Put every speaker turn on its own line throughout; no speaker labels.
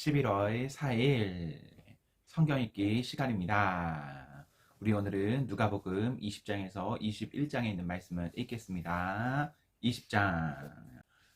11월 4일 성경 읽기 시간입니다. 우리 오늘은 누가복음 20장에서 21장에 있는 말씀을 읽겠습니다. 20장.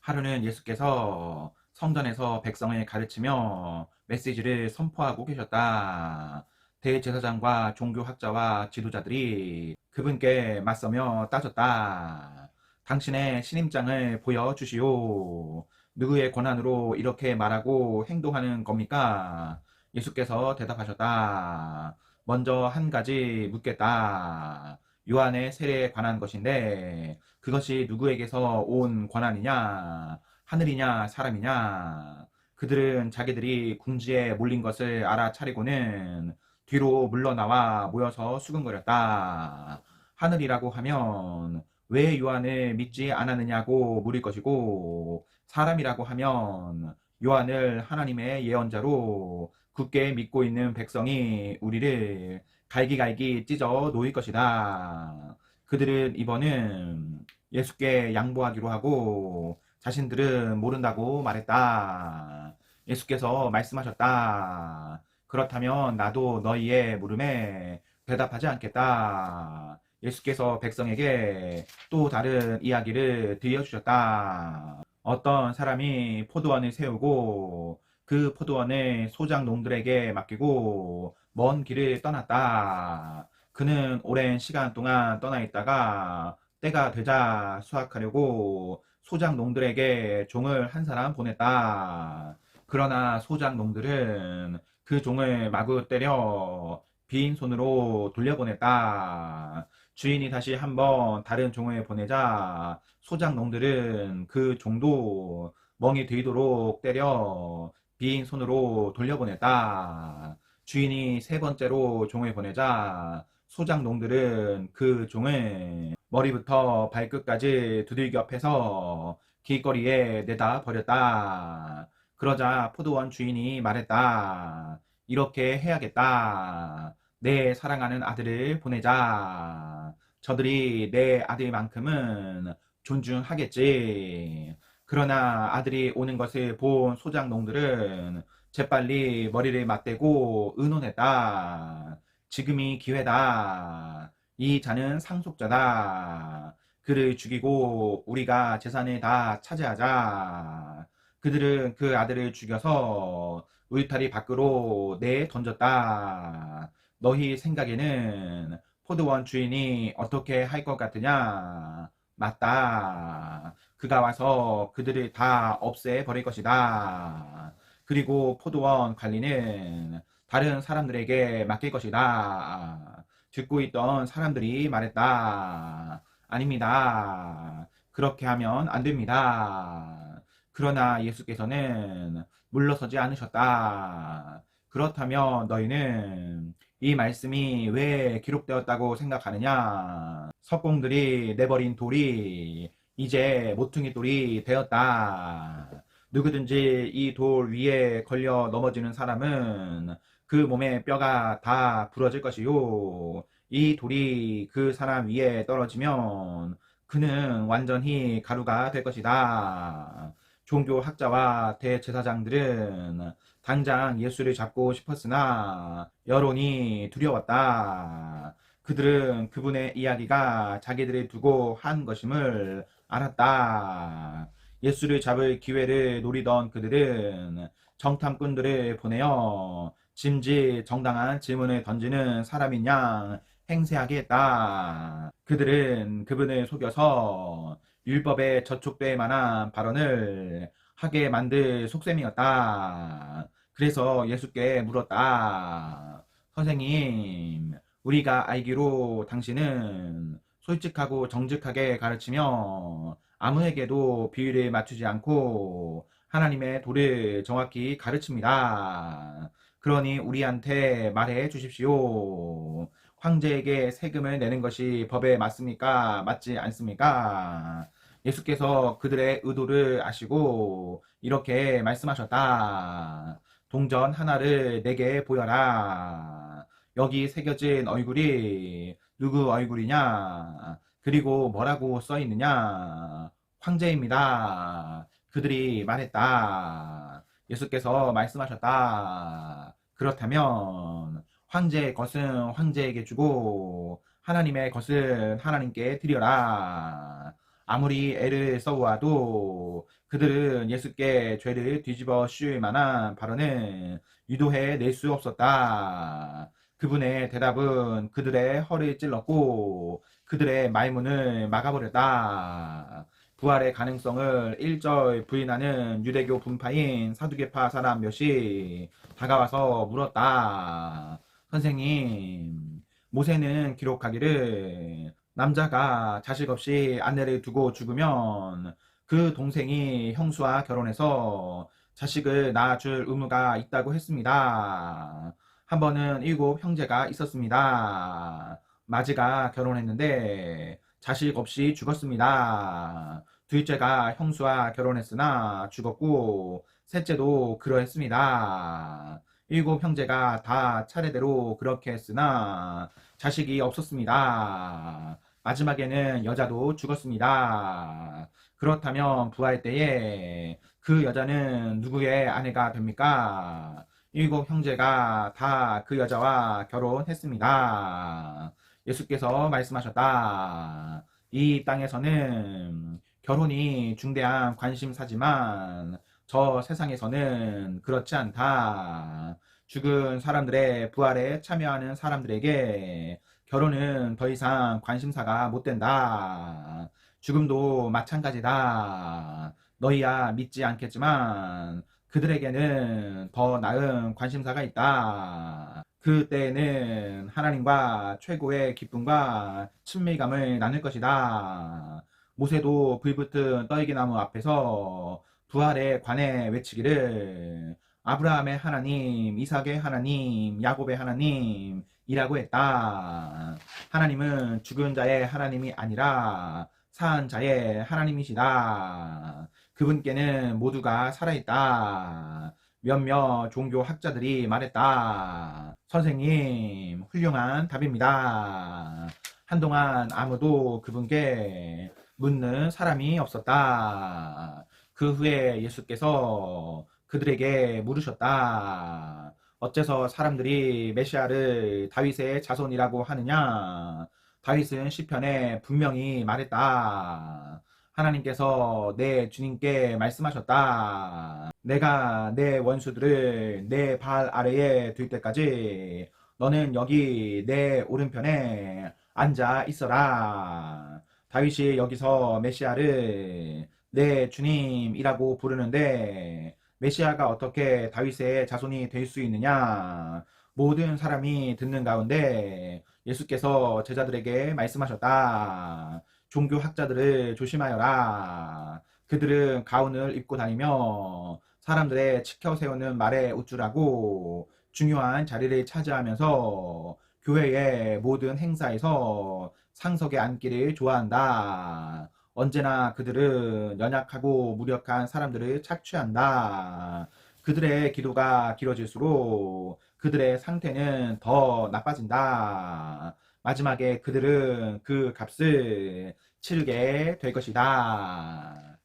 하루는 예수께서 성전에서 백성을 가르치며 메시지를 선포하고 계셨다. 대제사장과 종교학자와 지도자들이 그분께 맞서며 따졌다. 당신의 신임장을 보여주시오. 누구의 권한으로 이렇게 말하고 행동하는 겁니까? 예수께서 대답하셨다. 먼저 한 가지 묻겠다. 요한의 세례에 관한 것인데 그것이 누구에게서 온 권한이냐? 하늘이냐 사람이냐? 그들은 자기들이 궁지에 몰린 것을 알아차리고는 뒤로 물러나와 모여서 수근거렸다. 하늘이라고 하면 왜 요한을 믿지 않았느냐고 물을 것이고, 사람이라고 하면 요한을 하나님의 예언자로 굳게 믿고 있는 백성이 우리를 갈기갈기 찢어 놓을 것이다. 그들은 이번은 예수께 양보하기로 하고 자신들은 모른다고 말했다. 예수께서 말씀하셨다. 그렇다면 나도 너희의 물음에 대답하지 않겠다. 예수께서 백성에게 또 다른 이야기를 들려주셨다. 어떤 사람이 포도원을 세우고 그 포도원을 소작농들에게 맡기고 먼 길을 떠났다. 그는 오랜 시간 동안 떠나 있다가 때가 되자 수확하려고 소작농들에게 종을 한 사람 보냈다. 그러나 소작농들은 그 종을 마구 때려 빈손으로 돌려보냈다. 주인이 다시 한번 다른 종을 보내자 소작농들은 그 종도 멍이 들도록 때려 빈 손으로 돌려보냈다. 주인이 세 번째로 종을 보내자 소작농들은 그 종을 머리부터 발끝까지 두들겨 패서 길거리에 내다 버렸다. 그러자 포도원 주인이 말했다. 이렇게 해야겠다. 내 사랑하는 아들을 보내자. 저들이 내 아들만큼은 존중하겠지. 그러나 아들이 오는 것을 본 소작농들은 재빨리 머리를 맞대고 의논했다. 지금이 기회다. 이 자는 상속자다. 그를 죽이고 우리가 재산을 다 차지하자. 그들은 그 아들을 죽여서 울타리 밖으로 내 던졌다. 너희 생각에는 포도원 주인이 어떻게 할 것 같으냐? 맞다. 그가 와서 그들을 다 없애버릴 것이다. 그리고 포도원 관리는 다른 사람들에게 맡길 것이다. 듣고 있던 사람들이 말했다. 아닙니다. 그렇게 하면 안 됩니다. 그러나 예수께서는 물러서지 않으셨다. 그렇다면 너희는 이 말씀이 왜 기록되었다고 생각하느냐? 석공들이 내버린 돌이 이제 모퉁이 돌이 되었다. 누구든지 이 돌 위에 걸려 넘어지는 사람은 그 몸의 뼈가 다 부러질 것이요. 이 돌이 그 사람 위에 떨어지면 그는 완전히 가루가 될 것이다. 종교학자와 대제사장들은 당장 예수를 잡고 싶었으나 여론이 두려웠다. 그들은 그분의 이야기가 자기들을 두고 한 것임을 알았다. 예수를 잡을 기회를 노리던 그들은 정탐꾼들을 보내어 짐짓 정당한 질문을 던지는 사람인 양 행세하게 했다. 그들은 그분을 속여서 율법에 저촉될 만한 발언을 하게 만들 속셈이었다. 그래서 예수께 물었다. 선생님, 우리가 알기로 당신은 솔직하고 정직하게 가르치며 아무에게도 비유를 맞추지 않고 하나님의 도를 정확히 가르칩니다. 그러니 우리한테 말해 주십시오. 황제에게 세금을 내는 것이 법에 맞습니까? 맞지 않습니까? 예수께서 그들의 의도를 아시고 이렇게 말씀하셨다. 동전 하나를 내게 보여라. 여기 새겨진 얼굴이 누구 얼굴이냐? 그리고 뭐라고 써 있느냐? 황제입니다. 그들이 말했다. 예수께서 말씀하셨다. 그렇다면 황제의 것은 황제에게 주고 하나님의 것은 하나님께 드려라. 아무리 애를 써보아도 그들은 예수께 죄를 뒤집어 씌울 만한 발언은 유도해 낼 수 없었다. 그분의 대답은 그들의 허를 찔렀고 그들의 말문을 막아버렸다. 부활의 가능성을 일절 부인하는 유대교 분파인 사두개파 사람 몇이 다가와서 물었다. 선생님, 모세는 기록하기를 남자가 자식 없이 아내를 두고 죽으면 그 동생이 형수와 결혼해서 자식을 낳아줄 의무가 있다고 했습니다. 한 번은 7 형제가 있었습니다. 마지가 결혼했는데 자식 없이 죽었습니다. 둘째가 형수와 결혼했으나 죽었고 셋째도 그러했습니다. 7 형제가 다 차례대로 그렇게 했으나 자식이 없었습니다. 마지막에는 여자도 죽었습니다. 그렇다면 부활 때에 그 여자는 누구의 아내가 됩니까? 7 형제가 다 그 여자와 결혼했습니다. 예수께서 말씀하셨다. 이 땅에서는 결혼이 중대한 관심사지만 저 세상에서는 그렇지 않다. 죽은 사람들의 부활에 참여하는 사람들에게 결혼은 더 이상 관심사가 못 된다. 죽음도 마찬가지다. 너희야 믿지 않겠지만 그들에게는 더 나은 관심사가 있다. 그때에는 하나님과 최고의 기쁨과 친밀감을 나눌 것이다. 모세도 불붙은 떨기나무 앞에서 부활에 관해 외치기를 아브라함의 하나님, 이삭의 하나님, 야곱의 하나님이라고 했다. 하나님은 죽은 자의 하나님이 아니라 산 자의 하나님이시다. 그분께는 모두가 살아있다. 몇몇 종교 학자들이 말했다. 선생님, 훌륭한 답입니다. 한동안 아무도 그분께 묻는 사람이 없었다. 그 후에 예수께서 그들에게 물으셨다. 어째서 사람들이 메시아를 다윗의 자손이라고 하느냐? 다윗은 시편에 분명히 말했다. 하나님께서 내 주님께 말씀하셨다. 내가 내 원수들을 내 발 아래에 둘 때까지 너는 여기 내 오른편에 앉아 있어라. 다윗이 여기서 메시아를 내 주님이라고 부르는데 메시아가 어떻게 다윗의 자손이 될 수 있느냐? 모든 사람이 듣는 가운데 예수께서 제자들에게 말씀하셨다. 종교 학자들을 조심하여라. 그들은 가운을 입고 다니며 사람들의 치켜 세우는 말에 우쭐하고 중요한 자리를 차지하면서 교회의 모든 행사에서 상석에 앉기를 좋아한다. 언제나 그들은 연약하고 무력한 사람들을 착취한다. 그들의 기도가 길어질수록 그들의 상태는 더 나빠진다. 마지막에 그들은 그 값을 치르게 될 것이다.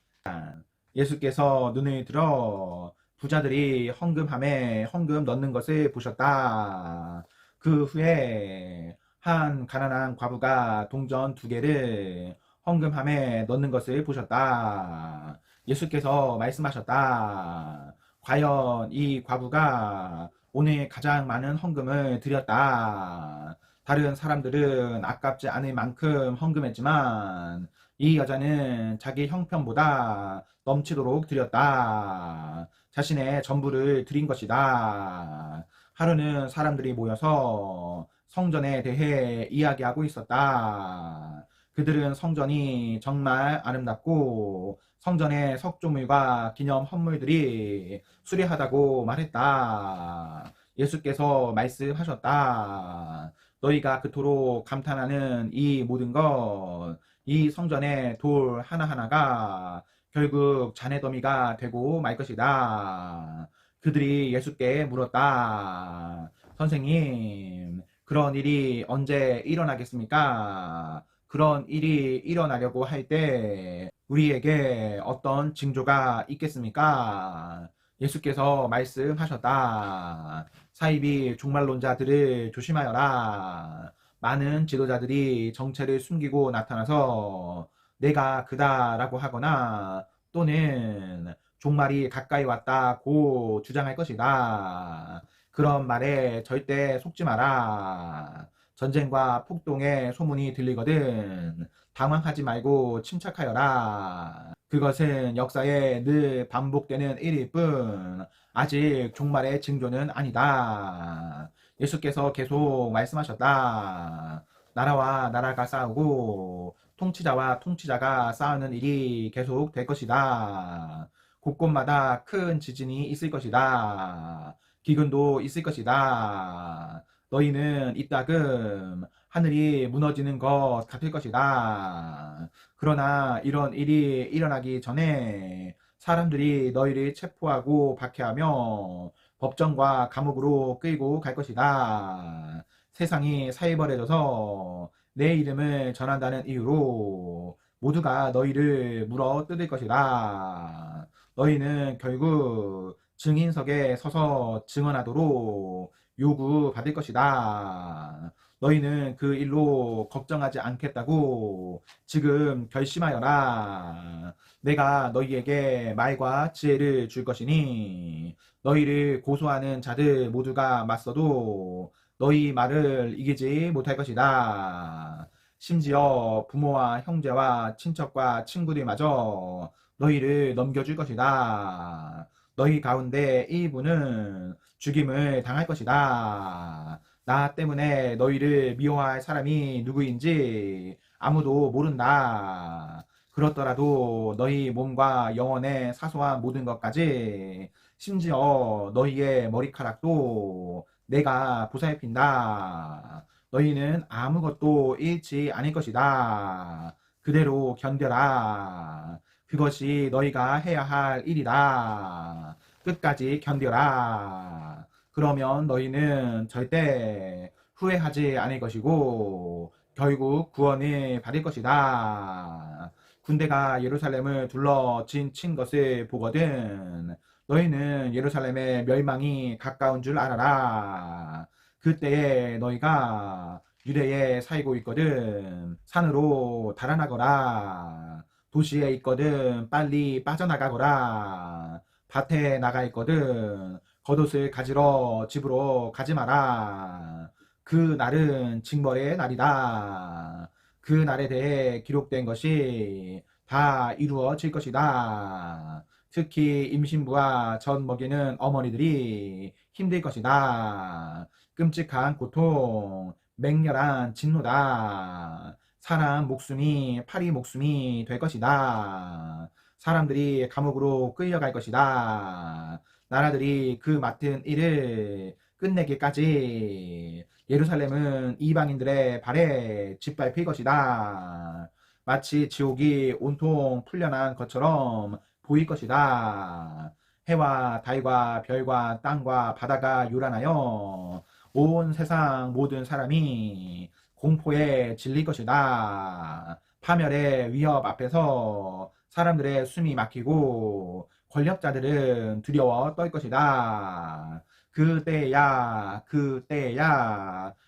예수께서 눈을 들어 부자들이 헌금함에 헌금 넣는 것을 보셨다. 그 후에 한 가난한 과부가 동전 2개를 헌금함에 넣는 것을 보셨다. 예수께서 말씀하셨다. 과연 이 과부가 오늘 가장 많은 헌금을 드렸다. 다른 사람들은 아깝지 않을 만큼 헌금했지만 이 여자는 자기 형편보다 넘치도록 드렸다. 자신의 전부를 드린 것이다. 하루는 사람들이 모여서 성전에 대해 이야기하고 있었다. 그들은 성전이 정말 아름답고 성전의 석조물과 기념 헌물들이 수려하다고 말했다. 예수께서 말씀하셨다. 너희가 그토록 감탄하는 이 모든 것, 이 성전의 돌 하나하나가 결국 잔해 더미가 되고 말 것이다. 그들이 예수께 물었다. 선생님, 그런 일이 언제 일어나겠습니까? 그런 일이 일어나려고 할 때 우리에게 어떤 징조가 있겠습니까? 예수께서 말씀하셨다. 사이비 종말론자들을 조심하여라. 많은 지도자들이 정체를 숨기고 나타나서 내가 그다라고 하거나 또는 종말이 가까이 왔다고 주장할 것이다. 그런 말에 절대 속지 마라. 전쟁과 폭동의 소문이 들리거든 당황하지 말고 침착하여라. 그것은 역사에 늘 반복되는 일일 뿐 아직 종말의 징조는 아니다. 예수께서 계속 말씀하셨다. 나라와 나라가 싸우고 통치자와 통치자가 싸우는 일이 계속 될 것이다. 곳곳마다 큰 지진이 있을 것이다. 기근도 있을 것이다. 너희는 이따금 하늘이 무너지는 것 같을 것이다. 그러나 이런 일이 일어나기 전에 사람들이 너희를 체포하고 박해하며 법정과 감옥으로 끌고 갈 것이다. 세상이 살벌해져서 내 이름을 전한다는 이유로 모두가 너희를 물어 뜯을 것이다. 너희는 결국 증인석에 서서 증언하도록 요구받을 것이다. 너희는 그 일로 걱정하지 않겠다고 지금 결심하여라. 내가 너희에게 말과 지혜를 줄 것이니 너희를 고소하는 자들 모두가 맞서도 너희 말을 이기지 못할 것이다. 심지어 부모와 형제와 친척과 친구들마저 너희를 넘겨줄 것이다. 너희 가운데 일부는 죽임을 당할 것이다. 나 때문에 너희를 미워할 사람이 누구인지 아무도 모른다. 그렇더라도 너희 몸과 영혼의 사소한 모든 것까지 심지어 너희의 머리카락도 내가 보살핀다. 너희는 아무것도 잃지 않을 것이다. 그대로 견뎌라. 그것이 너희가 해야 할 일이다. 끝까지 견뎌라. 그러면 너희는 절대 후회하지 않을 것이고 결국 구원을 받을 것이다. 군대가 예루살렘을 둘러친 것을 보거든 너희는 예루살렘의 멸망이 가까운 줄 알아라. 그때에 너희가 유대에 살고 있거든 산으로 달아나거라. 도시에 있거든 빨리 빠져나가거라. 밭에 나가 있거든 겉옷을 가지러 집으로 가지 마라. 그 날은 징벌의 날이다. 그 날에 대해 기록된 것이 다 이루어질 것이다. 특히 임신부와 젖 먹이는 어머니들이 힘들 것이다. 끔찍한 고통, 맹렬한 진노다. 사람 목숨이 파리 목숨이 될 것이다. 사람들이 감옥으로 끌려갈 것이다. 나라들이 그 맡은 일을 끝내기까지 예루살렘은 이방인들의 발에 짓밟힐 것이다. 마치 지옥이 온통 풀려난 것처럼 보일 것이다. 해와 달과 별과 땅과 바다가 요란하여 온 세상 모든 사람이 공포에 질릴 것이다. 파멸의 위협 앞에서 사람들의 숨이 막히고 권력자들은 두려워 떨 것이다. 그때야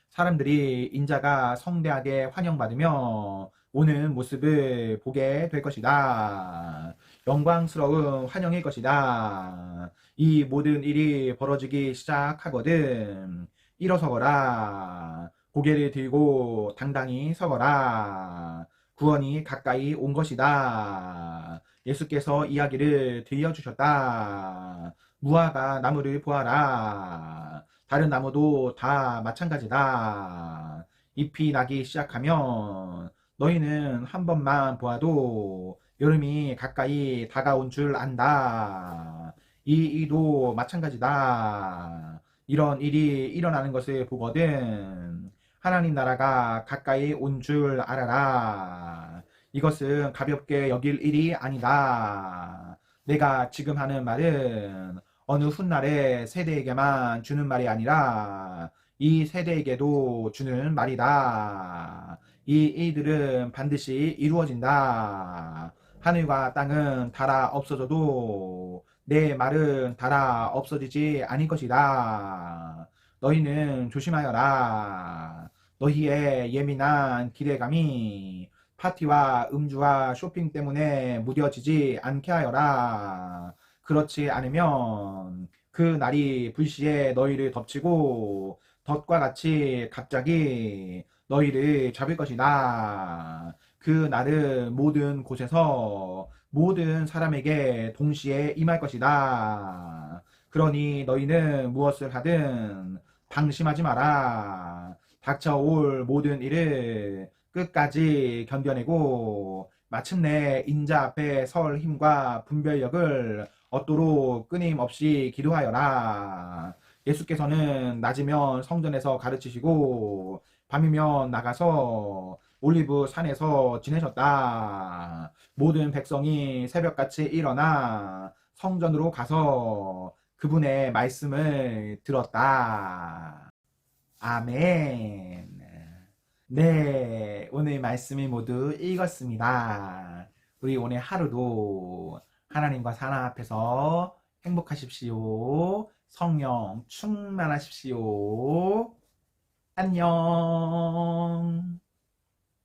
사람들이 인자가 성대하게 환영받으며 오는 모습을 보게 될 것이다. 영광스러운 환영일 것이다. 이 모든 일이 벌어지기 시작하거든 일어서거라. 고개를 들고 당당히 서거라. 구원이 가까이 온 것이다. 예수께서 이야기를 들려주셨다. 무화과 나무를 보아라. 다른 나무도 다 마찬가지다. 잎이 나기 시작하면 너희는 한 번만 보아도 여름이 가까이 다가온 줄 안다. 이 일도 마찬가지다. 이런 일이 일어나는 것을 보거든 하나님 나라가 가까이 온 줄 알아라. 이것은 가볍게 여길 일이 아니다. 내가 지금 하는 말은 어느 훗날의 세대에게만 주는 말이 아니라 이 세대에게도 주는 말이다. 이 일들은 반드시 이루어진다. 하늘과 땅은 닳아 없어져도 내 말은 달아 없어지지 아닐 것이다. 너희는 조심하여라. 너희의 예민한 기대감이 파티와 음주와 쇼핑 때문에 무뎌지지 않게 하여라. 그렇지 않으면 그 날이 불시에 너희를 덮치고 덫과 같이 갑자기 너희를 잡을 것이다. 그 날은 모든 곳에서 모든 사람에게 동시에 임할 것이다. 그러니 너희는 무엇을 하든 방심하지 마라. 닥쳐올 모든 일을 끝까지 견뎌내고 마침내 인자 앞에 설 힘과 분별력을 얻도록 끊임없이 기도하여라. 예수께서는 낮이면 성전에서 가르치시고 밤이면 나가서 올리브 산에서 지내셨다. 모든 백성이 새벽같이 일어나 성전으로 가서 그분의 말씀을 들었다. 아멘. 네, 오늘 말씀을 모두 읽었습니다. 우리 오늘 하루도 하나님과 사랑 앞에서 행복하십시오. 성령 충만하십시오. 안녕.